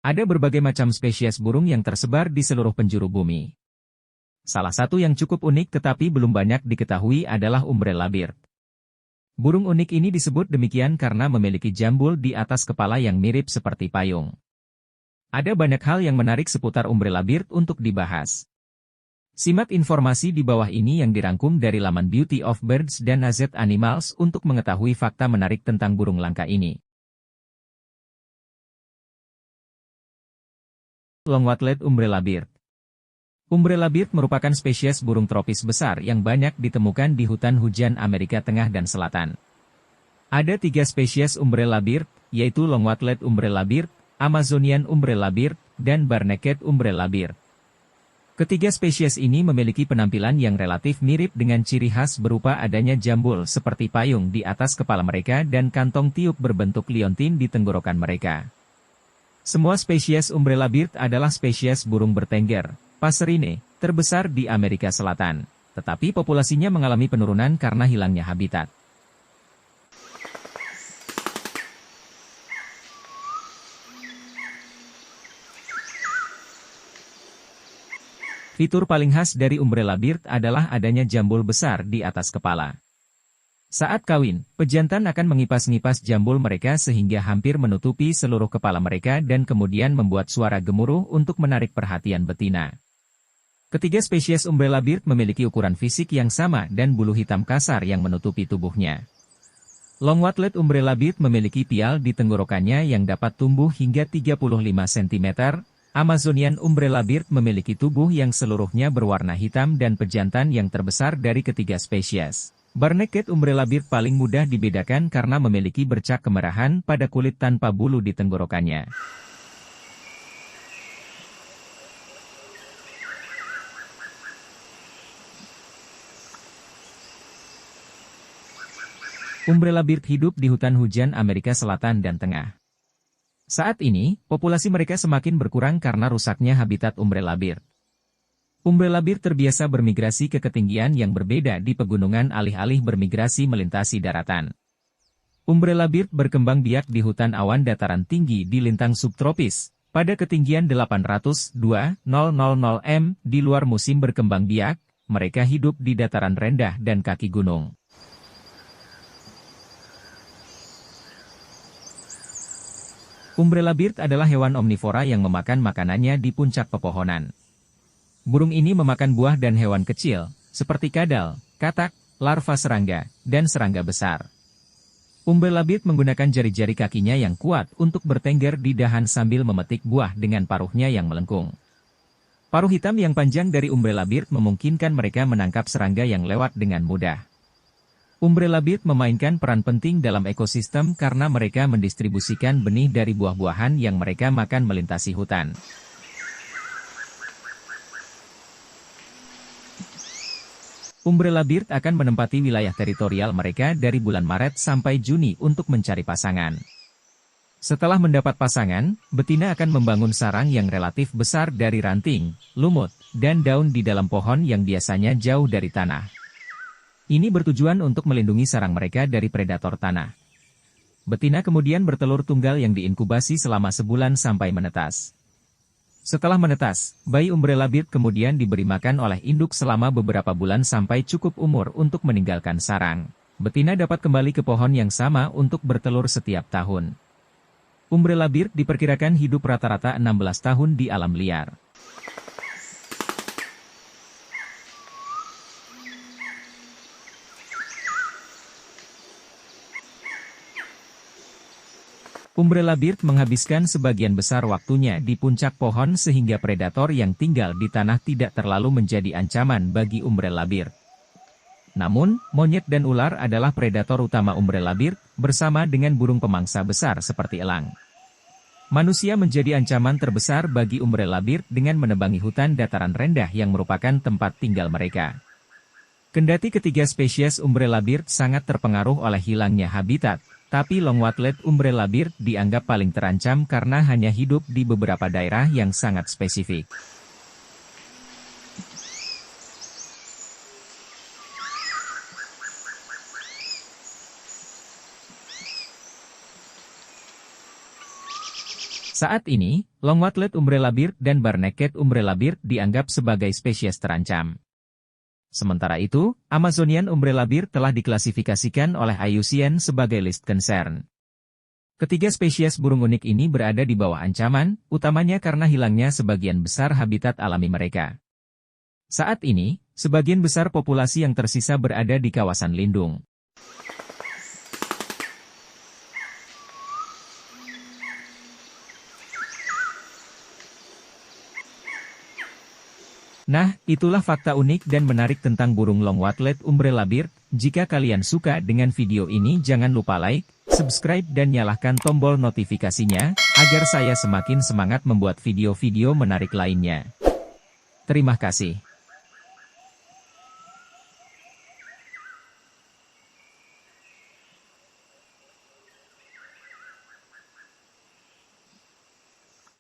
Ada berbagai macam spesies burung yang tersebar di seluruh penjuru bumi. Salah satu yang cukup unik tetapi belum banyak diketahui adalah umbrella bird. Burung unik ini disebut demikian karena memiliki jambul di atas kepala yang mirip seperti payung. Ada banyak hal yang menarik seputar umbrella bird untuk dibahas. Simak informasi di bawah ini yang dirangkum dari laman Beauty of Birds dan AZ Animals untuk mengetahui fakta menarik tentang burung langka ini. Long-wattled umbrella bird. Umbrella bird merupakan spesies burung tropis besar yang banyak ditemukan di hutan hujan Amerika Tengah dan Selatan. Ada 3 spesies umbrella bird, yaitu long-wattled umbrella bird, Amazonian umbrella bird, dan barred-necked umbrella bird. Ketiga spesies ini memiliki penampilan yang relatif mirip dengan ciri khas berupa adanya jambul seperti payung di atas kepala mereka dan kantong tiup berbentuk liontin di tenggorokan mereka. Semua spesies umbrella bird adalah spesies burung bertengger, passerine, terbesar di Amerika Selatan, tetapi populasinya mengalami penurunan karena hilangnya habitat. Fitur paling khas dari umbrella bird adalah adanya jambul besar di atas kepala. Saat kawin, pejantan akan mengipas-ngipas jambul mereka sehingga hampir menutupi seluruh kepala mereka dan kemudian membuat suara gemuruh untuk menarik perhatian betina. Ketiga spesies umbrella bird memiliki ukuran fisik yang sama dan bulu hitam kasar yang menutupi tubuhnya. Long-wattled umbrella bird memiliki pial di tenggorokannya yang dapat tumbuh hingga 35 cm. Amazonian umbrella bird memiliki tubuh yang seluruhnya berwarna hitam dan pejantan yang terbesar dari ketiga spesies. Barred-necked umbrella bird paling mudah dibedakan karena memiliki bercak kemerahan pada kulit tanpa bulu di tenggorokannya. Umbrella bird hidup di hutan hujan Amerika Selatan dan Tengah. Saat ini, populasi mereka semakin berkurang karena rusaknya habitat umbrella bird. Umbrella bird terbiasa bermigrasi ke ketinggian yang berbeda di pegunungan alih-alih bermigrasi melintasi daratan. Umbrella bird berkembang biak di hutan awan dataran tinggi di lintang subtropis, pada ketinggian 802,000 m. Di luar musim berkembang biak, mereka hidup di dataran rendah dan kaki gunung. Umbrella bird adalah hewan omnivora yang memakan makanannya di puncak pepohonan. Burung ini memakan buah dan hewan kecil, seperti kadal, katak, larva serangga, dan serangga besar. Umbrella bird menggunakan jari-jari kakinya yang kuat untuk bertengger di dahan sambil memetik buah dengan paruhnya yang melengkung. Paruh hitam yang panjang dari umbrella bird memungkinkan mereka menangkap serangga yang lewat dengan mudah. Umbrella bird memainkan peran penting dalam ekosistem karena mereka mendistribusikan benih dari buah-buahan yang mereka makan melintasi hutan. Umbrella bird akan menempati wilayah teritorial mereka dari bulan Maret sampai Juni untuk mencari pasangan. Setelah mendapat pasangan, betina akan membangun sarang yang relatif besar dari ranting, lumut, dan daun di dalam pohon yang biasanya jauh dari tanah. Ini bertujuan untuk melindungi sarang mereka dari predator tanah. Betina kemudian bertelur tunggal yang diinkubasi selama sebulan sampai menetas. Setelah menetas, bayi umbrella bird kemudian diberi makan oleh induk selama beberapa bulan sampai cukup umur untuk meninggalkan sarang. Betina dapat kembali ke pohon yang sama untuk bertelur setiap tahun. Umbrella bird diperkirakan hidup rata-rata 16 tahun di alam liar. Umbrella bird menghabiskan sebagian besar waktunya di puncak pohon sehingga predator yang tinggal di tanah tidak terlalu menjadi ancaman bagi umbrella bird. Namun, monyet dan ular adalah predator utama umbrella bird, bersama dengan burung pemangsa besar seperti elang. Manusia menjadi ancaman terbesar bagi umbrella bird dengan menebangi hutan dataran rendah yang merupakan tempat tinggal mereka. Kendati ketiga spesies umbrella bird sangat terpengaruh oleh hilangnya habitat, tapi long-wattled umbrella bird dianggap paling terancam karena hanya hidup di beberapa daerah yang sangat spesifik. Saat ini, long-wattled umbrella bird dan bar-necked umbrella bird dianggap sebagai spesies terancam. Sementara itu, Amazonian umbrella bird telah diklasifikasikan oleh IUCN sebagai list concern. Ketiga spesies burung unik ini berada di bawah ancaman, utamanya karena hilangnya sebagian besar habitat alami mereka. Saat ini, sebagian besar populasi yang tersisa berada di kawasan lindung. Nah, itulah fakta unik dan menarik tentang burung long-wattled umbrella bird. Jika kalian suka dengan video ini, jangan lupa like, subscribe dan nyalakan tombol notifikasinya, agar saya semakin semangat membuat video-video menarik lainnya. Terima kasih.